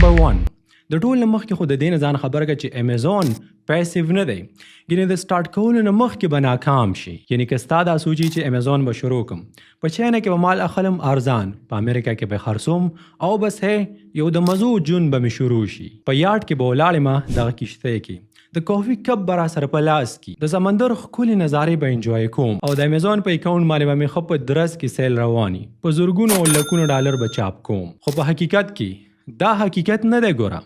نمبر 1 د ټول نه مخکې خو د دې نه ځان خبره کړه چې امیزون پیسیو نه دی، یعنې د سٹارټ کولو نه مخکې به ناکام شي. یعنې که ستا دا سوچي چې امیزون به شروع کړم، په چاینا کې به مال اخلم ارزان، په امریکه کې به خرڅوم او بس یو د مزو جون به مې شروع شي. په یارډ کې به ولاړې ما دغه کښتۍ کې د کافي کپ به را سره په لاس کې د سمندر ښکلې نظارې به انجوای کوم او د امیزون په اکاونټ باندې به مې ښه په درز کې سیل رواني، په زرګونو او لکونو ډالر به چاپ کوم. خو په حقیقت کې دا حقیقت نه دی. ګوره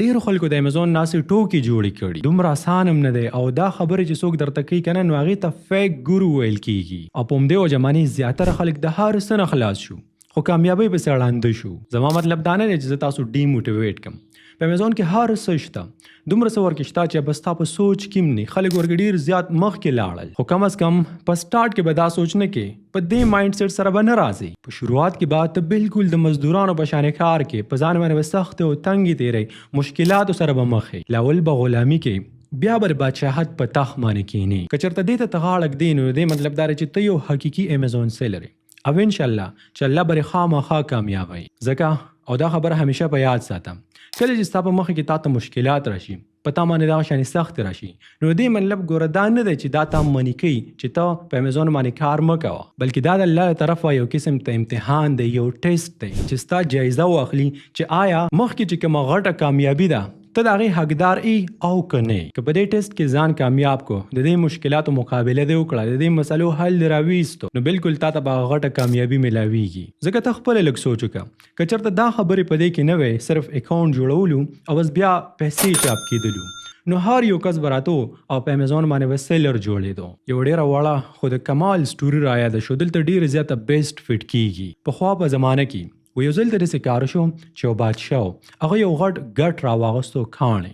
ډیرو خلکو د امیزون ناسې ټوکې جوړې کړي، دومره اسان هم نه دی او دا خبرې چې څوک درته کوي کنه نو هغې ته فیک ګورو ویل کیږي. او په همدې وجه باندې زیاتره خلک د هر څه نه خلاص شو خو کامیابۍ پسې ړانده شو. زما مطلب دا نه دی چې زه تاسو ډیموټیویټ کړم. په امیزون کې هر څه شته، دومره څه ورکې شته چې بس تا په سوچ کې هم نه. خلک ورکې ډېر زیات مخکې لاړل، خو کم از کم په سټارټ کې به دا سوچ نه کې، په دې مایند سیټ سره به نه راځي. په شروعات کې به ته بالکل د مزدورانو په شانې کار کې، په ځان باندې به سختې او تنګې تېرئ، مشکلاتو سره به مخ یې، لاول به غلامي کې، بیا به بادشاهت په تخت باندې کښېنې. که چېرته دې ته ته غاړه ږدې نو دې مطلب دا دی چې ته یو حقیقي امیزون سیلر یې او انشاءالله چې الله به خامخا کامیابوي. ځکه او دا خبره همیشه په یاد ساتم، کله چې ستا په مخ کې تا ته مشکلات راشي، په تا باندې دغه شانې سخت راشي، نو دې مطلب ګوره دا نه دی چې دا تا منې کوي چې ته په امیزون باندې کار مه کوه، بلکې دا د الله له طرفه یو قسم ته امتحان دی، یو ټیسټ دی چې ستا جایزه واخلي چې آیا مخکې چې کومه غټه کامیابي ده ته د هغې حقدار ای او که نه. که په دې ټیسټ کې ځان کامیاب کو، د دې مشکلاتو مقابله دې وکړه، د دې مسلو حل دې راویستو، نو بالکل تا ته به غټه کامیابي ملاویږي. ځکه ته خپله لږ سوچ وکړه، که چېرته دا خبرې په دې کې نه وی، صرف اکاونټ جوړولو او بس بیا پیسې چاپ کېدلو، نو هر یو کس به راتو او په امیزون باندې به سیلر جوړېدو. یو ډېره وړه خو د کمال سټوري رایاده شو، دلته ډېره زیاته بیسټ فټ کېږي. پخوا په زمانه کې و یو ځل ته داسې کار شو چې یو بادشاه و، هغه یو غټ ګټ راواغستو کاڼی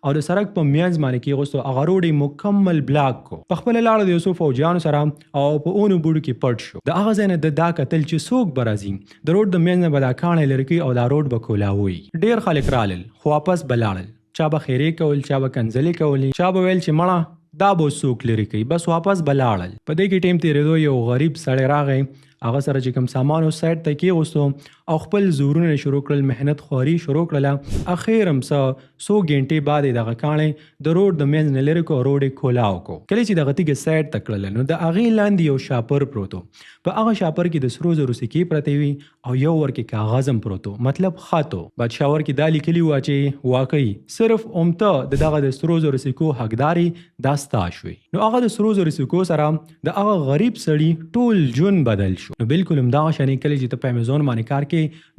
او د سړک په منځ باندې کېغوستو، هغه روډ یې مکمل بلاک کو. پخپله لاړه د یو څو فوجیانو سره او په اونو بوډو کې پټ شو. د هغه ځای نه د دا کتل چې څوک به راځي، د روډ د منځ نه به دا کاڼی لرې کوي او دا روډ به کولاوي. ډېر خلک رالل خو واپس به لاړل، چا به خیرې کول، چا به کنځلې کولې، چا به ویل چې مړه دا به څوک لرې کوي، بس واپس به لاړل. په دې کې ټیم تېرېدو یو غریب سړی راغی، هغه سره چې کوم سامان او سایډ ته کېغوستو او خپل زورونه شروع کړل، محنت خواري شروع کړله. اخر هم څو ګنټې بعد یې دغه کاڼی د روډ د منځ نه لرې کو او روډ یې کولاو کو. کله چې دغه تیږې سایډ ته کړله نو د هغې لاندې یو شاپر پروت و، په هغه شاپر کې د سرو زرو سکې پرتې وي او یو ورکې کاغذ هم پروت و، مطلب خط و. بادشاه ورکې دا لیکلي وه چې واقعي صرف ته د دغه د سرو زرو سکو حقداري دا ستا شوې. نو هغه د سرو زرو سکو سره د هغه غریب سړي ټول ژوند بدل شو. نو بالکل همدغه شانې کله چې ته په امیزون باندې کار کې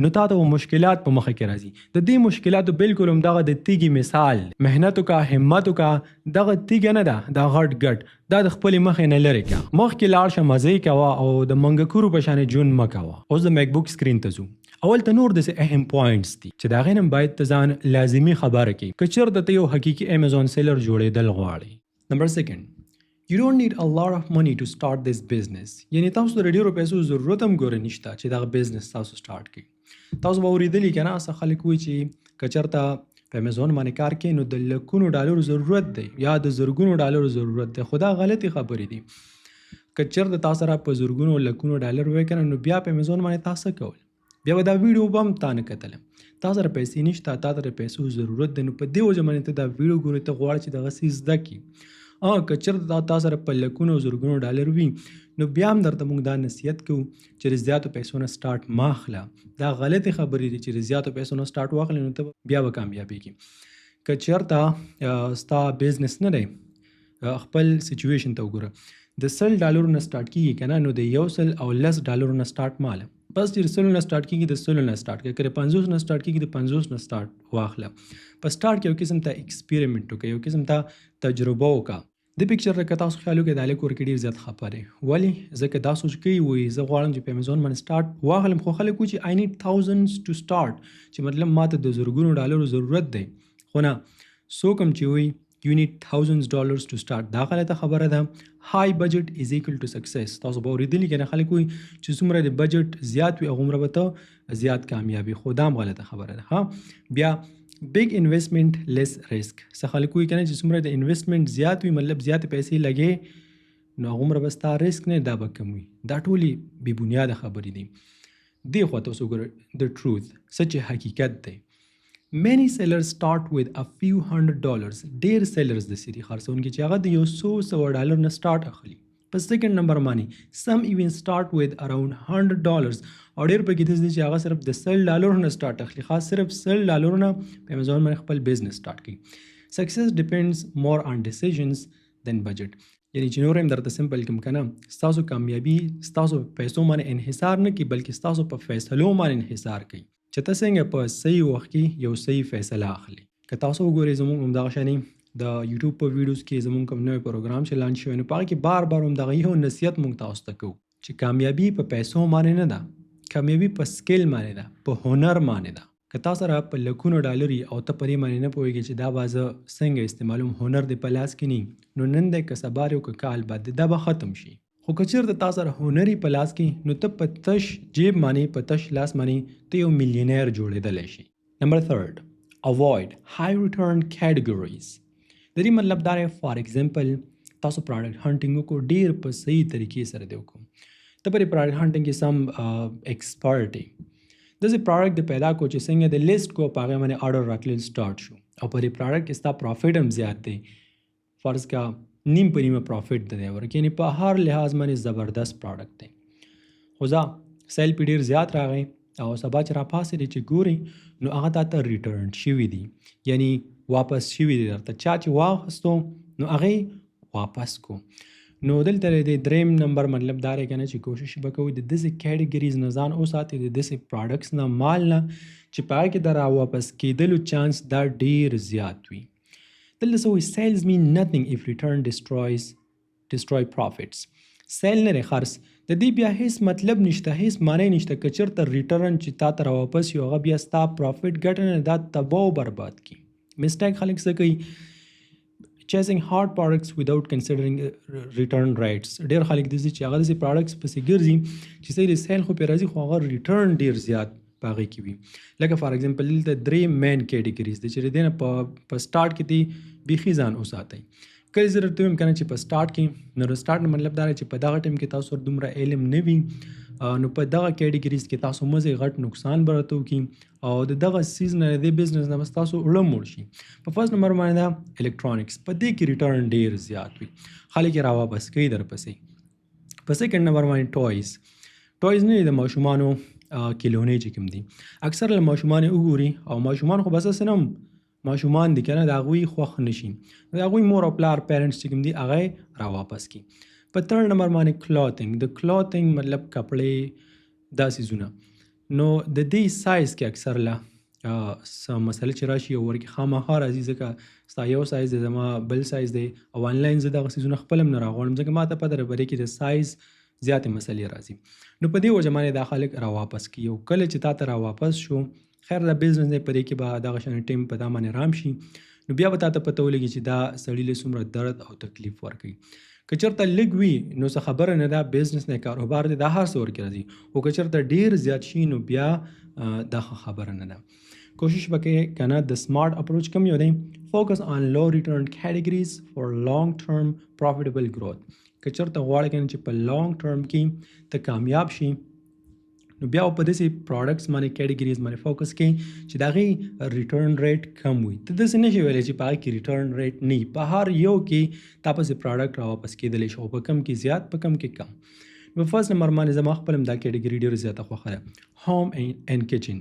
نو تا ته مشکلات په مخه کې راځي. د دې مشکلاتو بالکل همدغه د تیږې مثال، محنت وکړه، همت وکړه، دغه تیږه نه ده، دا غټ ګټ دا د خپلې مخې نه لرې کړه. مخکې لاړ شه، مزې کوه او د منګکورو په شانې ژوند مه کوه. اوس د میک بک سکرین ته ځو. اول ته نور داسې اهم پوینټس دي چې د هغې نه باید ته ځان لازمي خبره کړي که چېرته ته یو حقیقي امیزون سیلر جوړېدل غواړې. نمبر 2 You don't need a lot of money to start this business. یعنی تاسو د ډېرو پیسو ضرورت هم ګوره نشته چې دغه بزنس تاسو سټارټ کړئ. تاسو به اورېدلي که نه څه خلک وایي چې که چېرته په امیزون باندې کار کوي نو د لکونو ډالرو ضرورت دی یا د زرګونو ډالرو ضرورت دی، خو دا غلطې خبرې دي. که چېرته تا سره په زرګونو لکونو ډالر وی که نه نو بیا په امیزون باندې تا څه کول؟ بیا به دا ویډیو به هم تا نه کتله. تا سره پیسې نشته، تا ته د پیسو ضرورت دی، نو په دې وجه باندې ته دا ویډیو ګورې، ته غواړې چې دغه څه زده کړي. که چېرته تا سره په لکونو او زرګونو ډالر وي نو بیا هم درته موږ دا نصیحت کوو چې د زیاتو پیسو نه سټارټ مه اخله. دا غلطې خبرې دي چې د زیاتو پیسو نه سټارټ واخلې نو ته بیا به کامیابېږي. که چېرته ستا بزنس نه دی، خپل سچویشن ته وګوره. د $100 نه سټارټ کېږي که نه نو د $110 نه سټارټ ماله، بس چې د 100 نه سټارټ کېږي د 100 نه سټارټ کړه، که د 50 نه سټارټ کېږي د 50 نه سټارټ واخله. په سټارټ کې یو قسم ته ایکسپیریمنټ وکړه، یو قسم ته تجربه وکړه. د پکچر که تاسو خیال وکړئ دا لیک ورکې ډېر زیات خفه دی. ولې؟ ځکه دا سوچ کوي وایي زه غواړم چې په امیزون باندې سټارټ واخلم، خو خلک وایي چې I need thousands to start، چې مطلب ما ته د زرګونو ډالرو ضرورت دی. خو نه، څوک هم چې وایي You need $1000s to start، دا غلطه خبره ده. High budget is equal to success. تاسو به اورېدلي که نه خلک وایي چې څومره د بجټ زیات وي هغومره به ته زیات کامیابي، خو دا هم غلطه خبره ده. بیا big investment less risk. څه خلک وایي که نه چې څومره د انویسټمنټ زیات وي مطلب زیاتې پیسې لګې نو هغومره به ستا ریسک نه دا به کم وي. دا ټولې بې بنیاده خبرې دي. دې خوا تاسو وګورئ د ټروث څه چې حقیقت دی. many sellers start with a few $100. ډیر سیلرز د سری خرڅونکي چې هغه د یو $100 نه سٹارټ اخلي. په سیکنډ نمبر باندې some even start with around $100 او ډیر پکې دي چې هغه صرف د $100 نه سٹارټ اخلي، خاص صرف $100 نه په امازون باندې خپل بزنس سٹارټ کړي. Success depends more on decisions than budget. یعنی چې نور هم درته سمپل کوم کنه، ستاسو کامیابی ستاسو په پیسو باندې انحصار نه کوي بلکې ستاسو په فیصلو باندې انحصار کوي چې تاسو څنګه په صحیح وخت کې یو صحیح فیصله اخلي. که تاسو وګورئ زموږ همدغه شانې د یوټیوب په ویډیوز کې زموږ کوم نوی پروګرام چې لانچ شوی نو په هغه کې بار بار همدغه یو نصیحت موږ تاسو ته کوو چې کامیابی په پیسو باندې نه ده، کامیابی په سکیل باندې ده، په هنر باندې ده. که تاسو سره په لکونو ډالري او ته پرې باندې نه پوهېږې چې دا بازه څنګه استعمالوم، هنر دې په لاس کې نه، نو نن دی که سبا دی او که کال بعد دا به ختم شي. خو که چېرته تا سره هنري په لاس کې نو ته په تش جیب باندې په تش لاس باندې ته یو میلیونیر جوړېدلی شي. نمبر 3 avoid high return categories. د دې مطلب دا دی فار ایگزامپل تاسو پراډکټ هنټینګ وکړو، ډېر په صحیح طریقې سره دی وکړو، ته پرې پراډکټ هنټینګ کې سم ایکسپرټ یې، داسې پراډکټ د پیدا کو چې څنګه د لیست کو په هغې باندې آرډر راتلل سټارټ شو او په دې پراډکټ کې ستا پروفیټ هم زیات دی، فرض کا نیم په نیمه پروفیټ دی ورکې، یعنې په هر لحاظ باندې زبردست پراډکټ دی. خو ځه سیل پې ډېر زیات راغی او سبا چې راپاسېدې چې ګورې نو هغه تا ته ریټرن شوي دي، یعنې واپس شوي دي درته، چا چې واخیستو نو هغې واپس کو. نو دلته د دریم نمبر مطلب دا دی که نه چې کوشش به کوئ د داسې کیټګریز نه ځان وساتئ، د داسې پراډکټس نه، مال نه چې په هغه کې د راواپس کېدلو چانس دا ډېر زیات وي. دلته څه وایي سیلز مین نتھنګ اف ریټرن ډسټروی پروفیټس. سیل نه دی خرڅ، د دې بیا هیڅ مطلب نشته، هیڅ معنی نشته که چېرته ریټرن چې تا ته راواپس یو هغه بیا ستا پروفیټ ګټه نه دا تباه او برباد کړي. مسټیک خلک څه کوي chasing hard products without considering return rates. ډېر خلک دي چې هغه داسې پراډکټس پسې ګرځي چې صحیح د سیل خو پرې راځي خو هغه ریټرن ډېر زیات په هغې کې وي. لکه فار ایگزامپل دلته 3 مین کیټګریز دي چې د دې نه په سټارټ کې دي بیخي ځان وساتئ. کله زه درته وایم که نه چې په سټارټ کې نو د سټارټ نه مطلب دا دی چې په دغه ټایم کې تاسو دومره علم نه وي نو په دغه کیټګریز کې تاسو مزې غټ نقصان به راته وکړي او د دغه سیز نه د دې بزنس نه بس تاسو اړه موړ شي. په فرست نمبر باندې دا الکترونکس، په دې کې ریټرن ډېر زیات وي، خلک یې راواپس کوي درپسې. په سیکنډ نمبر باندې ټویز نه دي د ماشومانو کیلونې چې کوم دي، اکثر له ماشومان یې وګوري او ماشومان خو بس هسې نه ماشومان دي که نه، د هغوی خوښ نه شي، د هغوی مور او پلار پیرنټس چې کوم دي هغه یې راواپس کړي. په تھرډ نمبر باندې کلوتھنګ، د کلوتھنګ مطلب کپړې دا څیزونه، نو د دې سایز کې اکثر له څه مسله چې راشي او ورکې خامخا راځي ځکه ستا یو سایز دی زما بل سایز دی او آنلاین زه دغه څیزونه خپل هم نه راغواړم ځکه ما ته پته ده په دې کې د سایز زیاتې مسلې راځي. نو په دې وجه باندې دا خلک راواپس کړي او کله چې تا ته راواپس شو خیر د بزنس دی په دې کې به دغه شان ټیم په دا باندې رام شي نو بیا به تا ته پته ولګي چې دا سړي له څومره درد او تکلیف ورکوي. که چېرته لږ وي نو څه خبره نه ده، بزنس نه کاروبار دی دا هر څه ورکې راځي، خو که چېرته ډېر زیات شي نو بیا دا خبره نه ده. کوشش وکړئ که نه د سمارټ اپروچ کوم یو دی، فوکس آن لو ریټرن کیټګریز فار لانګ ټرم پروفیټیبل گروث. که چېرته غواړئ که نه چې په لانګ ټرم کې ته کامیاب شي نو بیا په داسې پراډکټس باندې کیټګریز باندې فوکس کړئ چې د هغې ریټرن ریټ کم وي. ته داسې نه شي ویلی چې په هغه کې ریټرن ریټ نه وي، په هر یو کې تا پسې پراډکټ راواپس کېدلی شي، په کم کې زیات په کم کې کم. په فرست نمبر باندې زما خپل هم دا کیټګري ډېره زیاته خوښه ده، هوم اینډ کچن،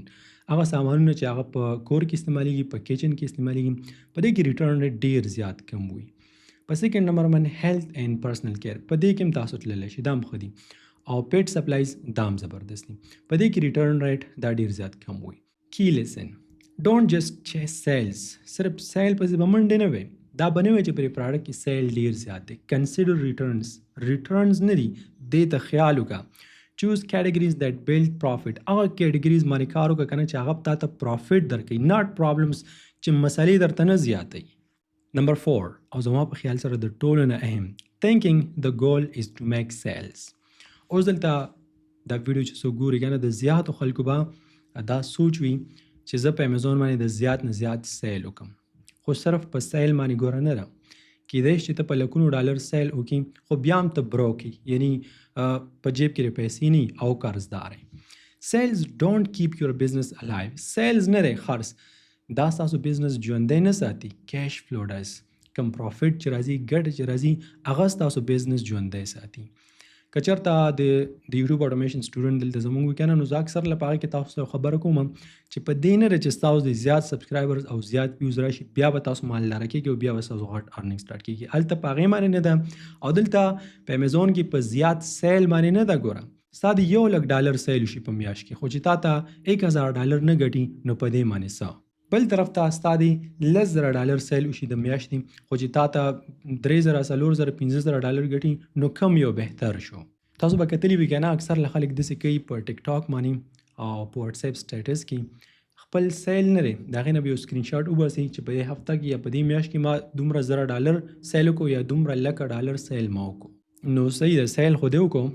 هغه سامانونه چې هغه په کور کې استعمالیږي، په کچن کې استعمالیږي، په دې کې ریټرن ریټ ډېر زیات کم وي. په سیکنډ نمبر باندې هیلث اینډ پرسنل کیر، په دې کې هم تاسو تللی شي، دا هم ښه دي، او پیټ سپلایز دا هم زبردست دي، په دې کې ریټرن ریټ دا ډېر زیات کم وي. کی لیسن، ډونټ جسټ چیس سیلز، صرف سیل پسې به منډې نه وي، دا به نه وي چې پرې پراډکټ کې سیل ډېر زیات دی. کنسیډر ریټرنز نه دي، دې ته خیال وکړه. چوز کیټګریز دیٹ بلډ پروفیټ، هغه کیټګریز باندې کار وکړه که نه چې هغه تا ته پروفیټ درکوي، ناټ پرابلمز چې مسلې درته نه زیاتوي. نمبر 4 او زما په خیال سره د ټولو نه اهم، thinking the goal is to make sales. اوس دلته دا ویډیو چې څوک ګوري که نه د زیاتو خلکو به دا سوچ وي چې زه په امیزون باندې د زیات نه زیات سیل وکړم، خو صرف په سیل باندې ګوره نه ده، کیدای شي ته په لکونو ډالر سیل وکړي خو بیا هم ته بروک یې، یعنی په جیب کې پیسې نه او قرضدار یې. سیلز ډونټ کیپ یور بزنس الایو، سیلز نه دی خرڅ، دا ستاسو بزنس ژوندی نه ساتي، کیش فلو ډز. کم پروفیټ چې راځي، ګټه چې راځي، هغه ستاسو بزنس ژوندی ساتي. که چېرته د یوټیوب اټومیشن سټوډنټ دلته زمونږ وي که نه، نو زه اکثر له په هغه کې تاسو سره خبره کوم چې په دې نه ده چې ستاسو د زیات سبسکرایبرز او زیات ویوز راشي بیا به تاسو مالداره کېږي او بیا به ستاسو غټ ارننګ سټارټ کېږي. هلته په هغې باندې نه ده، او دلته په امیزون کې په زیات سیل باندې نه ده. ګوره ستا د $1,00,000 سیل وشي په میاشت کې، خو چې تا ته $1,000 نه ګټي نو په دې باندې څه. بل طرف ته ستا د $10,000 سیل وشي د میاشتې، خو چې تا ته $3,000 $4,000 $15,000 ګټي نو کم یو بهتر شو. تاسو به کتلی وي که نه، اکثر له خلک داسې کوي په ټیک ټاک باندې او په واتس اپ سټیټس کې خپل سیل نه دی، د هغې نه به یو سکرین شاټ وباسي چې په دې هفته کې یا په دې میاشت کې ما دومره $1,000 سیل وکړو یا دومره $1,00,000 سیل ما وکړو. نو صحیح ده، سیل خو دې وکړو،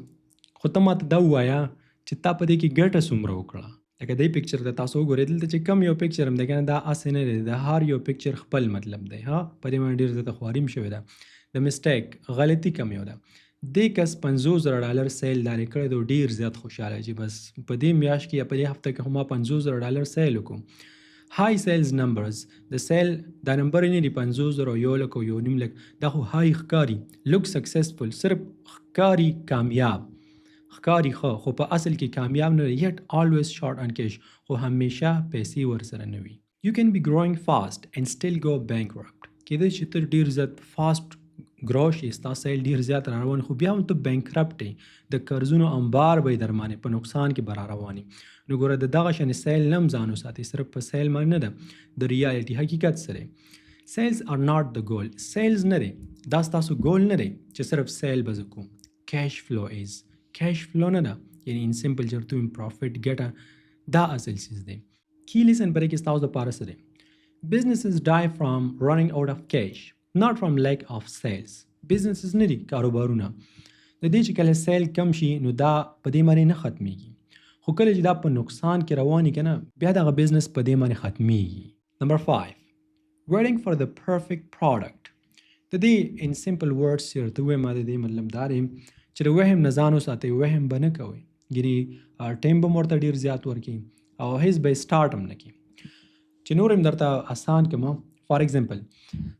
خو ته ماته دا ووایه چې تا په دې کې ګټه څومره وکړه. لکه دې پکچر ته تاسو وګورئ، دلته چې کم یو پکچر هم دی که نه، دا هسې نه دی، د هر یو پکچر خپل مطلب دی. ها په دې باندې ډېر زیاته خواري هم شوې ده، د مسټیک غلطي کم یو ده. دې کس $50,000 سیل لارې کړی دی، ډېر زیات خوشحاله چې بس په دې میاشت کې یا په دې هفته کې خو ما $50,000 سیل وکړو. های سیلز نمبرز، د سیل دا نمبر نه دي 50,000 1,00,000 1,50,000، دا خو های ښکاري، لوک سکسسفل، صرف ښکاري کامیاب، ښکاري ښه، خو په اصل کې کامیاب نه دی. یټ آلویز شارټ آن کیش، خو همیشه پیسې ورسره نه وي. یو کین بی ګروینګ فاسټ اینډ سټیل گو بینکرپټ. کېدای شي ته ډېر زیات فاسټ ګرو شي، ستا سیل ډېر زیات را روان، خو بیا هم ته بینکرپټ یې، د قرضونو انبار به یې در باندې په نقصان کې به را رواني. نو ګوره د دغه شانې سیل نه هم ځان وساتئ، صرف په سیل باندې نه ده، د ریالټي حقیقت سره. سیلز آر ناٹ د ګول، سیلز نه دی، دا ستاسو ګول نه دی چې صرف سیل به زه کوم. کیش فلو از، کیش فلو نه ده، یعنی ان سمپل چېرته ویم پروفیټ ګټه، دا اصل چیز دی. کی لیسن پرې کې ستاسو دپاره څه دی؟ بزنسز ډای فرام رننګ آوټ اف کیش، not from lack of sales. بزنسز نه دي کاروبارونه، د دې چې کله سیل کم شي نو دا په دې باندې نه ختمیږي، خو کله چې دا په نقصان کې رواني که نه، بیا دغه بزنس په دې باندې ختمیږي. نمبر 5 waiting for the perfect product. د دې in simple words چېرته ووایم، د دې مطلب دا دی چې د وهم نه ځان وساتئ، وهم به نه کوئ، ګینې ټایم به ورته ډېر زیات ورکړي او هیڅ به یې سټارټ هم نه کړي. چې نور هم درته آسان کړم، فار ایگزامپل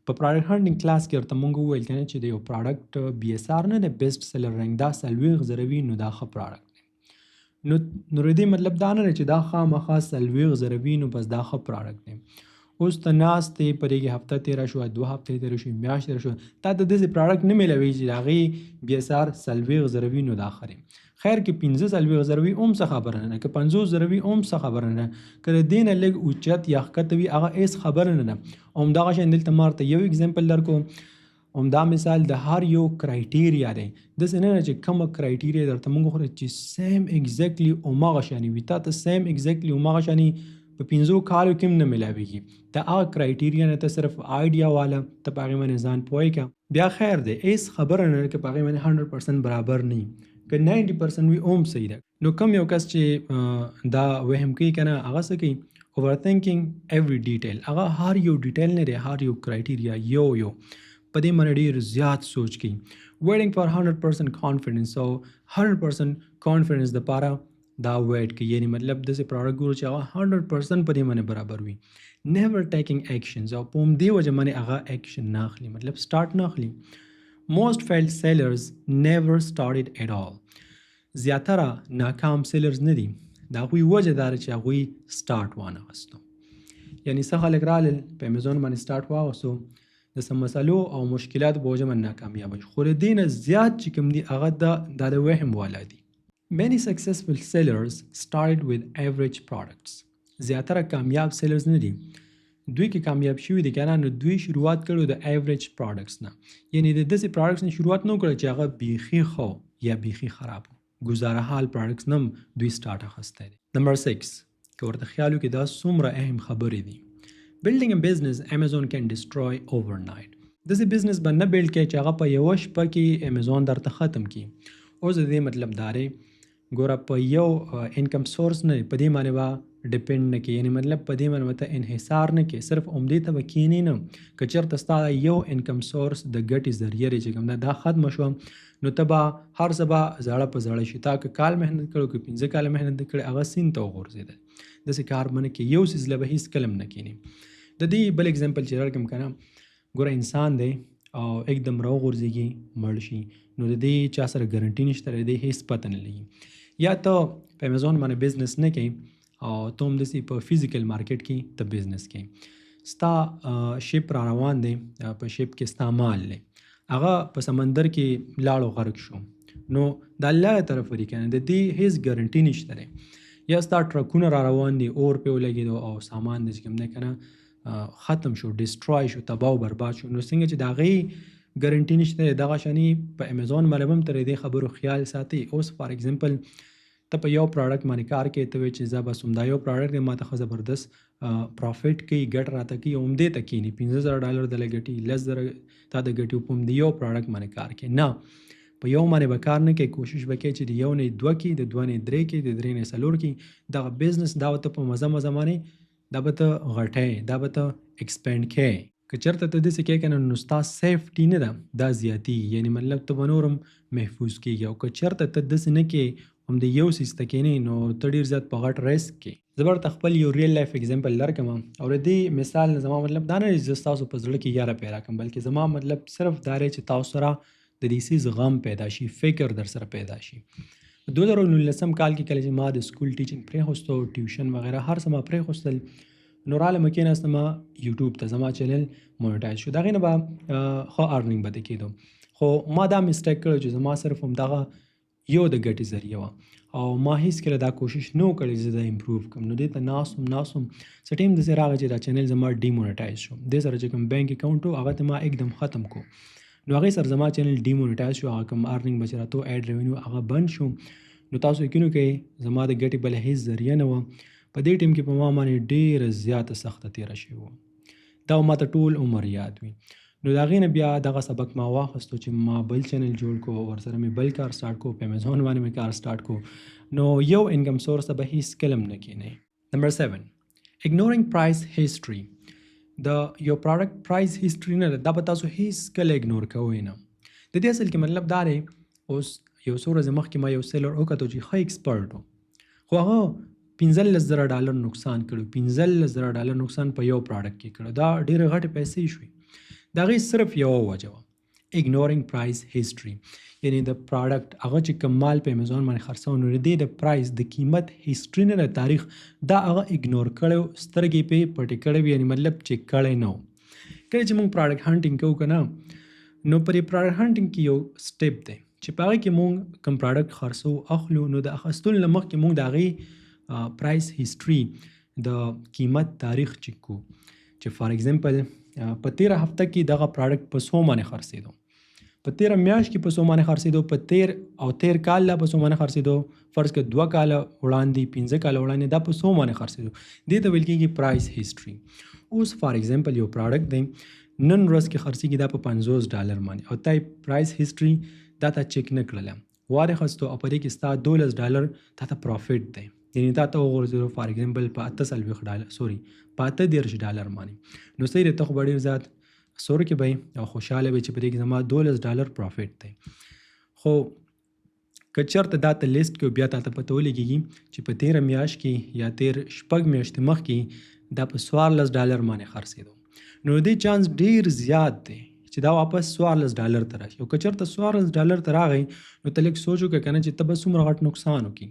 په پراډکټ هنټینګ کلاس کې ورته مونږ وویل که نه چې د یو پراډکټ BSR نه د بیسټ سیلر رینک دا 40,000 وي، نو دا ښه پراډکټ دی. نو د دې مطلب دا نه دی چې دا خامخا 40,000 وي نو بس دا ښه پراډکټ دی. اوس ته ناست یې، په دې کې هفته تېره شوه، 2 هفتې تېره شوې، میاشت تېره شوه، تا ته داسې پراډکټ نه میلوي چې د هغې BSR 40,000 وي نو دا ښه دی. خیر کې 45,000 وي هم څه خبره نه ده، که 50,000 وي هم څه خبره نه ده، که د دې نه لږ اوچت یا ښکته وي هغه هېڅ خبره نه ده. همدغه شان دلته ما ورته یو اګزامپل درکړو، همدا مثال د هر یو کرایټیریا دی، داسې نه ده چې کومه کرایټیریا درته موږ وخورو چې سیم ایګزیکټلي هماغه شانې وي، تا ته سیم ایګزیکټلي هماغه شانې په 5 کالو کې هم نه میلاویږي. د هغه کرایټیریا نه ته صرف آیډیا واله، ته په هغې باندې ځان پوهی که بیا خیر دی، هېڅ خبره نه ده که په هغې باندې 100% برابر نه وي، که 90% وي هم صحیح ده. نو کم یو کس چې دا وهم کوي که نه، هغه څه کوي؟ اوور تھینکینګ ایوری ډیټیل، هغه هر یو ډیټیل نه دی، هر یو کرایټیریا یو په دې باندې ډېر زیات سوچ کوي. ویټینګ فار 100% کانفیډنس، او 100% کانفیډنس دپاره دا ویټ کوي، یعنی مطلب داسې پراډکټ ګورو چې هغه 100% په دې باندې برابر وي. نیور ټیکینګ ایکشنز، او په همدې وجه باندې هغه ایکشن نه اخلي، مطلب سټارټ نه اخلي. موسٹ فیلډ سیلرز نیور سټارټډ ایټ آل. زیاتره ناکام سیلرز نه دي، د هغوی وجه دا ده چې هغوی سټارټ وانه غوستو. یعنی څه خلک رالل په امیزون باندې سټارټ واغوستو، د څه مسلو او مشکلاتو په وجه باندې ناکامیابه شو، خو له دې نه زیات چې کوم دي هغه دا د وهم والا دي. Many successful sellers started with average products. زیاتره کامیاب سیلرز نه دي، دوی کې کامیاب شوي دي که نه، نو دوی شروعات کړو د ایوریج پراډکټس نه، یعنی د داسې پراډکټس نه شروعات نه وکړه چې هغه بیخي ښه یا بیخي خراب و، ګزاره حال پراډکټس نه هم دوی سټارټ اخیستی دی. نمبر 6 که ورته خیال وکړي دا څومره اهم خبرې دي. Building a business Amazon can destroy overnight. داسې بزنس به نه بیلډ کړي چې هغه په یوه شپه کې امیزون درته ختم کړي. اوس د دې مطلب دا دی، ګوره په یو انکم سورس نه، په دې باندې به ډیپند نه کې، یعنی مطلب په دې باندې ته انحصار نه کې، صرف عمدې ته به کینې نه. که چېرته ستا یو انکم سورس د ګټې ذریعه دی چې کوم دا ختمه شوه، نو ته به هر څه به زړه په زړه شي. تا که کال محنت کړو، که 15 کاله محنت کړی، هغه سیند ته وغورځېدل. داسې کار به نه کې، یو څیز له به هېڅ کله هم نه کینې. د دې بل اگزامپل چې درکړم که نه، ګوره انسان دی او एकदम راوغورځېږي مړ شي، نو د دې چا سره ګارنټي نشته، د دې هېڅ پته نه لګي. یا ته په امیزون باندې بزنس نه کوي او ته هم داسې په فزیکل مارکیټ کې ته بزنس کوي، ستا شپ را روان دی، په شپ کې ستا مال دی، هغه په سمندر کې لاړو غرق شو، نو د الله طرف دی که نه، د دې هېڅ ګارنټي نشته دی. یا ستا ټرکونه را روان دي، اور پې ولګېدو او سامان دی چې کوم دی که نه ختم شو، ډسټرای شو، تباه و برباد شو، نو څنګه چې د هغې ګارنټي نشته دی، دغه شانې په امیزون باندې هم تر دې خبرو خیال ساتي. اوس فار ایگزامپل ته په یو پراډکټ باندې کار کوي، ته وایې چې زه بس همدا یو پراډکټ دی، ما ته ښه زبردست پروفیټ کوي، ګټه راته کوي، همدې ته کښېني، $15,000 دله ګټي، 10,000 تا د ګټي، په همدې یو پراډکټ باندې کار کوي. نه، په یو باندې به کار نه کوي، کوشش به کوي چې د یو نه 2 کړي، د 2 نه 3 کړي، د 3 نه 4 کړي. دغه بزنس دا به ته په مزه باندې دا به ته غټی، دا به ته ایکسپینډ کوي. که چېرته ته داسې کوې که نه، نو ستا سیفټي نه ده، دا زیاتېږي، یعنی مطلب ته به نور هم محفوظ کېږي. او که چېرته ته داسې نه کوې، همدې یو څیز ته کښېنې، نو ته ډېر زیات په غټ ریسک کې. زه به درته خپل یو ریل لایف اگزامپل درکړم، او د دې مثال نه زما مطلب دا نه دی چې زه ستاسو په زړه کې یاره پیدا کړم، بلکې زما مطلب صرف دا دی چې تاسو سره د دې څیز غم پیدا شي، فکر در سره پیدا شي. 2019 کال کې کله چې ما د سکول ټیچنګ پرېښوستو، ټیوشن وغیره هر څه ما پرېښوستل، نو راله مې کېناستم یوټیوب ته، زما چینل مونیټایز شو، د هغې نه به ښه ارننګ به د کېدو. خو ما دا مسټیک کړی چې زما صرف همدغه یو د ګټې ذریعه وه، او ما هېڅکله دا کوشش نه و کړی چې زه دا امپروف کړم. نو دې ته ناست وم څه ټایم داسې راغی چې دا چینل زما ډیمونیټایز شو، دې سره چې کوم بینک اکاونټ و هغه ته ما एकदम ختم کو، نو هغې سره زما چینل ډیمونیټایز شو، هغه کوم ارننګ به چې راتلو ایډ ریونیو هغه بند شو. نو تاسو یقین وکړئ زما د ګټې بله هېڅ ذریعه نه وه. په دې ټیم کې په ما باندې ډېره زیاته سخته تېره شوې وه، دا ما ته ټول عمر یاد وي. نو د هغې نه بیا دغه سبق ما واخیستو چې ما بل چینل جوړ کړو، ورسره مې بل کار سټارټ کړو، په امیزون باندې مې کار سټارټ کړو. نو یو انکم سورس ته به هېڅکله هم نه کښېنئ. نمبر 7 اګنورینګ پرایس هیسټري. د یو پراډکټ پرایس هیسټري نه ده، دا به تاسو هېڅکله اګنور کوئ نه. د دې اصل کې مطلب دا دی، اوس یو څو ورځې مخکې ما یو سیلر وکتو چې ښه ایکسپرټ و، خو هغه $15,000 نقصان کړو، $15,000 نقصان په یو پراډکټ کې کړو. دا ډېرې غټې پیسې شوې. د هغې صرف یوه وجه وه، اګنورینګ پرایس هیسټري، یعنی د پراډکټ هغه چې کوم مال په امیزون باندې خرڅوه، نو د دې د پرایس د قیمت هیسټري نه د تاریخ دا هغه اګنور کړی، سترګې پې پټې کړی وي، یعنی مطلب چې کړی نه و. کله چې موږ پراډکټ هانټینګ کوو که نه، نو پر پراډکټ هانټینګ کې یو سټیپ دی چې په هغې کې موږ کوم پراډکټ خرڅو اخلو، نو د اخیستلو نه مخکې موږ د هغې پرایس هیسټري د قیمت تاریخ چیک کو، چې فار ایگزامپل په 13 هفته کې دغه پراډکټ په څو باندې خرڅېدو، په 13 میاشت کې په څو باندې خرڅېدو، په 13 کال لا په څو باندې خرڅېدو، فرض کړه 2 کاله وړاندې، 15 کاله وړاندې دا په څو باندې خرڅېدو، دې ته ویل کېږي پرایس هیسټري. اوس فار ایگزامپل یو پراډکټ دی نن ورځ کې خرڅېږي دا په $50 باندې، او تا پرایس هیسټري دا ته چیک نه کړله، واخیستو او په دې کې ستا $12 تا ته پروفیټ دی، یعنی تا ته وغورځېدو فار ایگزامپل په $38 باندې. نو صحیح دی، ته خو به ډېر زیات سور کې به او خوشحاله به چې په دې کې زما $12 پروفیټ دی. خو که چېرته دا ته لیست کړو، بیا تا ته پته ولګېږي چې په 13 میاشت کې یا 6 میاشتې مخکې دا په $14 باندې خرڅېدو، نو دې چانس ډېر زیات دی چې دا واپس $14 ته راشي. او که چېرته $14 ته راغی، نو ته لږ سوچ وکړه که نه چې ته به څومره غټ نقصان وکړي.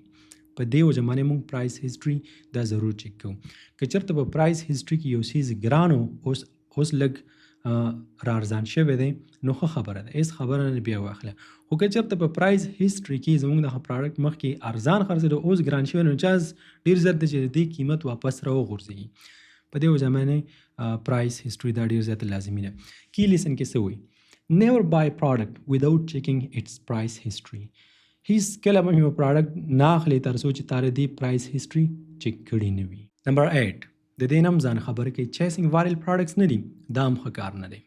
په دې وجه باندې موږ پرایس هیسټري دا ضرور چیک کوو. که چېرته په پرایس هیسټري کې یو څیز ګران و، اوس لږ را ارزان شوی دی، نو ښه خبره ده، هېڅ خبره نه بیا واخله. خو که چېرته په پرایس هیسټري کې زموږ دغه پراډکټ مخکې ارزان خرڅېدو، اوس ګران شوی، نو چانس ډېر زیات دی چې د دې قیمت واپس راوغورځېږي. په دې وجه باندې پرایس هیسټري دا ډېر زیات لازمي ده. کی لیسن کې څه وایي؟ never buy product without checking its price history. هېڅکله به یو پراډکټ نه اخلي تر څو چې تا د دې پرایس هیسټري چیک کړې نه وي. نمبر 8 د دې نه هم ځان خبره کوي، چیسینګ وایرل پراډکټس نه دي، دا هم ښه کار نه دی.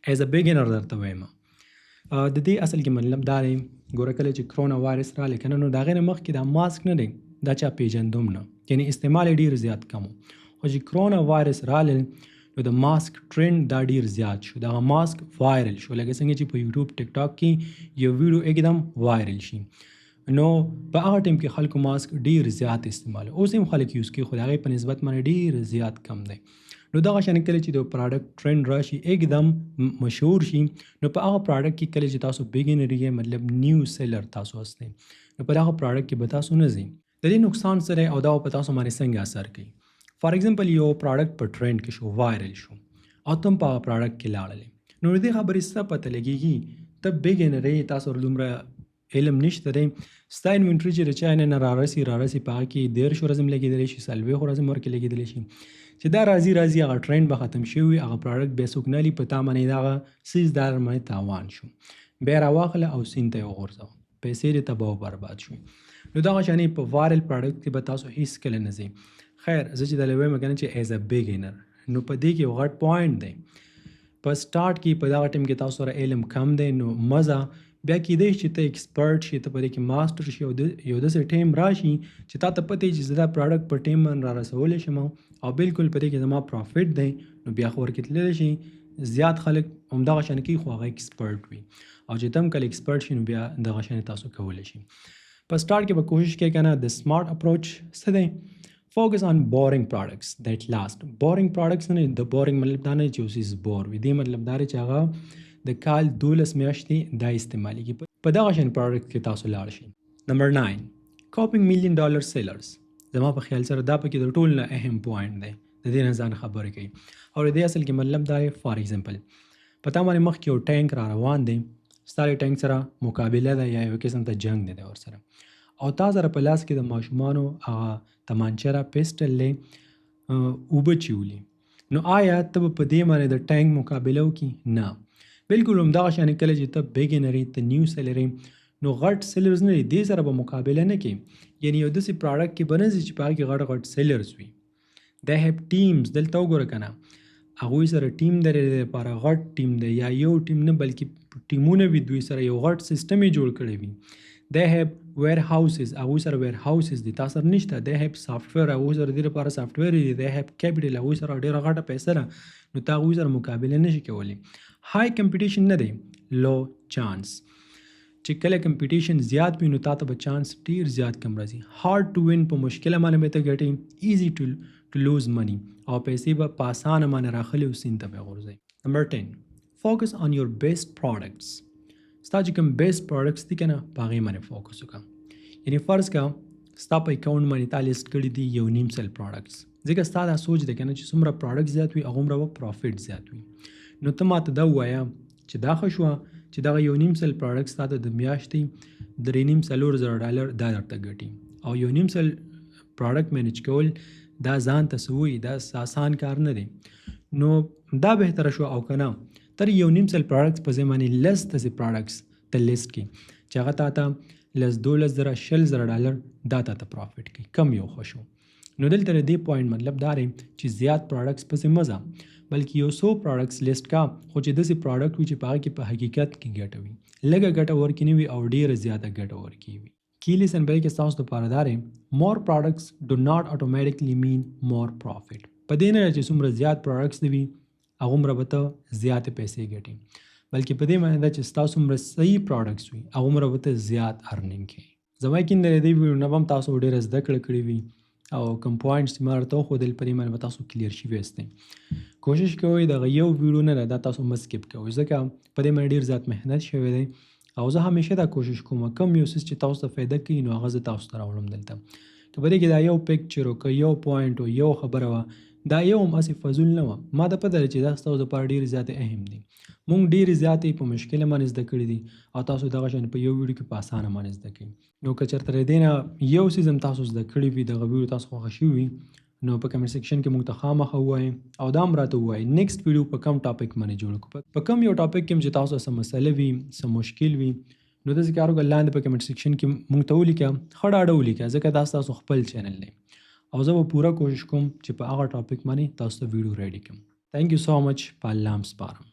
ایز ا بګینر درته وایم، د دې اصل کې مطلب دا دی، ګوره کله چې کرونا وایرس راغلی که نه، نو د هغې نه مخکې دا ماسک نه دی، دا چا پیژندوم نه، یعنی استعمال ډیر زیات کم. خو چې کرونا وایرس رالل نو د ماسک ټرند دا ډیر زیات شو. دا ماسک وایرل شو لکه څنګه چې په یوټیوب ټیک ټاک کې یو ویډیو एकदम وایرل شي. نو په هغه ټیم کې خلکو ماسک ډیر زیات استعمال، اوس هم خلک یوز کوي خو د هغې په نسبت باندې ډیر زیات کم دی. نو دغه شان کله چې د پراډکټ ټرند راشي एकदम مشهور شي، نو په هغه پراډکټ کې کله چې تاسو بیګینر یې مطلب نیو سیلر تاسو هستئ، نو په هغه پراډکټ کې به تاسو نه ځئ. د دې نقصان سره او دا په تاسو باندې څنګه اثر کوي. فار ایگزامپل یو پراډکټ په ټرند کې شو، وایرل شو او تم په هغه پراډکټ کې لاړلې، نو دې خبرې څه پته لګېږي ته بیګینر یې، تاسو دومره علم نشته دی، ستا انوینټري چې د چا نه رارسي په هغه کې 13 ورځې هم لګېدلی شي، 40 ورځې هم ورکې لګېدلی شي، چې دا راځي هغه ټرند به ختم شوي، هغه پراډکټ بیا څوک نه لي، په تا باندې دغه څیز در باندې تاوان شو، بیا راواخله او سیند ته یې وغورځوه، پیسې دې تباه او برباد شوي. نو دغه شانې په وایرل پراډکټ کې به تاسو هیڅ کله نه ځئ. خیر زه چې دا وایم کنه چې ایز ا بیګینر، نو په دې کې یو غټ پوینټ دی. په سٹارټ کې په دغه ټیم کې تاسو سره علم کم دی، نو مزه بیا کېدای چې ته ایکسپرټ شي، ته په دې کې ماسټر شي او یو داسې ټیم راشي چې تا ته پته چې زه دا پراډکټ په ټیم باندې را رسولی شم او بالکل په دې کې زما پروفیټ دی، نو بیا خو ورکې تللی شي. زیات خلک همدغه شان کوي خو هغه ایکسپرټ وي، او چې ته هم کله ایکسپرټ شي نو بیا دغه شان تاسو کولی شي. په سٹارټ کې به کوشش کوئ کنه د سمارټ اپروچ څه دی. فوکس آن بورینګ پراډکټس دیٹ لاست. بورینګ پراډکټس نه، د بورینګ مطلب دا نه چې اوسیز بور وي، دې مطلب دا چې هغه د کال 12 میاشتې دا استعمالیږي. په دغه شان پراډکټ کې تاسو لاړ شئ. نمبر 9 کاپینګ $1 million سیلرز. زما په خیال سره دا پکې د ټول نه اهم پوینټ دی، د دې نه ځان خبرې کوي. او د دې اصل کې مطلب دا دی، فار ایگزامپل په تا باندې مخکې یو ټینک را روان دی، ستا د ټینک سره مقابله ده یا یو قسم ته جنگ دی ورسره، او تا سره په لاس کې د ماشومانو هغه تمانچه را پیسټل دی اوبه چیولي، نو آیا ته په دې باندې د ټینک مقابله وکړي؟ نه. بالکل همدغه شان کله چې ته بیګینر یې، ته نیو سیلر یې، نو غټ سیلرز نه دې سره به مقابله نه کوي. یعنی یو داسې پراډکټ کې به نه ځي چې په هغه کې غټ سیلرز وي. دے هیو ټیمز. دلته وګوره کنه هغوی سره ټیم د دې لپاره غټ ټیم دی، یا یو ټیم نه بلکې ټیمونه وي، دوی سره یو غټ سیستم یې جوړ کړی وي. دے هیو ویر هاوسز، هغوی سره ویر هاوسز دي، تا سره نشته. دے هیو سافټویر، هغوی سره دې لپاره سافټویر دی. دے هیو کیپیټل، هغوی سره ډېره غټه پیسه ده، نو تا هغوی سره مقابله نشي کولی. های کمپټیشن نه دی، لو چانس. چې کله کمپټیشن زیات وي نو تا ته به چانس ډیر زیات کم راځي. هارډ ټو وین په مشکله باندې به ته ګټې، ایزي ټو لوز منی، او پیسې به په اسانه باندې راخلي او سیند ته به غورځي. نمبر 10 فوکس آن یور بیسټ پراډکټس. ستا چې کوم بیسټ پراډکټس دي کنه په هغې باندې فوکس وکړه. یعنی فرض کړه ستا په اکاونټ باندې تا لیست کړي دي 1.5 سل پراډکټس، ځکه ستا دا سوچ دی کنه چې څومره پراډکټ زیات وي هغومره به پروفیټ زیات وي. نو ته ماته دا ووایه چې دا ښه شوه چې دغه 1.5 سل پراډکټس تا ته د میاشتې $3,500 دا درته ګټي، او 1.5 سل پراډکټ مینیج کول دا ځان ته څه وایي، دا آسان کار نه دی. نو دا بهتره شو او که نه تر 1.5 سل پراډکټس په ځای باندې لس داسې پراډکټس ته لیست کړي چې هغه تا ته لس $12,000 دا تا ته پروفیټ کوي، کم یو ښه شو. نو دلته د دې پوینټ مطلب دا دی چې زیات پراډکټس پسې مه ځه، بلکې یو څو پراډکټس لیست کا، خو چې داسې پراډکټ وي چې په هغه کې په حقیقت کې ګټه وي، لږه ګټه ورکې نه وي او ډېره زیاته ګټه ورکې وي. کی لیسن بل کې ستاسو دپاره دا دی، مور پراډکټس ډو ناٹ اټومیټیکلی مین مور پروفیټ. په دې نه چې څومره زیات پراډکټس دي وي هغومره به ته زیاتې پیسې ګټې، بلکې په دې معنی ده چې ستاسو څومره صحیح پراډکټس وي هغومره به ته زیات ارنینګ کوي. زما یقین دی د دې ویډیو نه به هم تاسو ډېره زده کړه کړې وي او کوم پوینټس چې ما درته وښودل په دې باندې به تاسو کلیر شوي یاستئ. کوشش کوئ دغه یو ویډیو نه ده دا تاسو مه سکپ کوئ، ځکه په دې باندې ډېر زیات محنت شوی دی، او زه همیشه دا کوشش کوم کوم یو څیز چې تاسو ته فایده کوي نو هغه زه تاسو ته راوړم دلته. که په دې کې دا یو پکچر او که یو پوینټ او یو خبره وه دا یو هم هسې فضول نه وه، ما ته پته ده چې دا ستاسو دپاره ډېرې زیاتې اهم دي. مونږ ډېرې زیاتې په مشکله باندې زده کړي دي او تاسو دغه شان په یو ویډیو کې په اسانه باندې زده کوئ. نو که چېرته د دې نه یو څیز هم تاسو زده کړي وي، دغه ویډیو تاسو خوښه شوي وي، نو په کمنټ سیکشن کې موږ ته خامخا ووایئ او دا هم راته ووایئ نیکسټ ویډیو په کوم ټاپک باندې جوړ کړو. په کوم یو ټاپک کې هم چې تاسو څه مسله وي، څه مشکل وي، نو داسې کار وکړه لاندې په کمنټ سیکشن کې موږ ته ولیکه، ښه ډاډه ولیکه، ځکه دا ستاسو خپل چینل دی او زه به پوره کوشش کوم چې په هغه ټاپک باندې تاسو ته ویډیو ریډي کړم. تھینک یو سو مچ. په الله هم سپارم.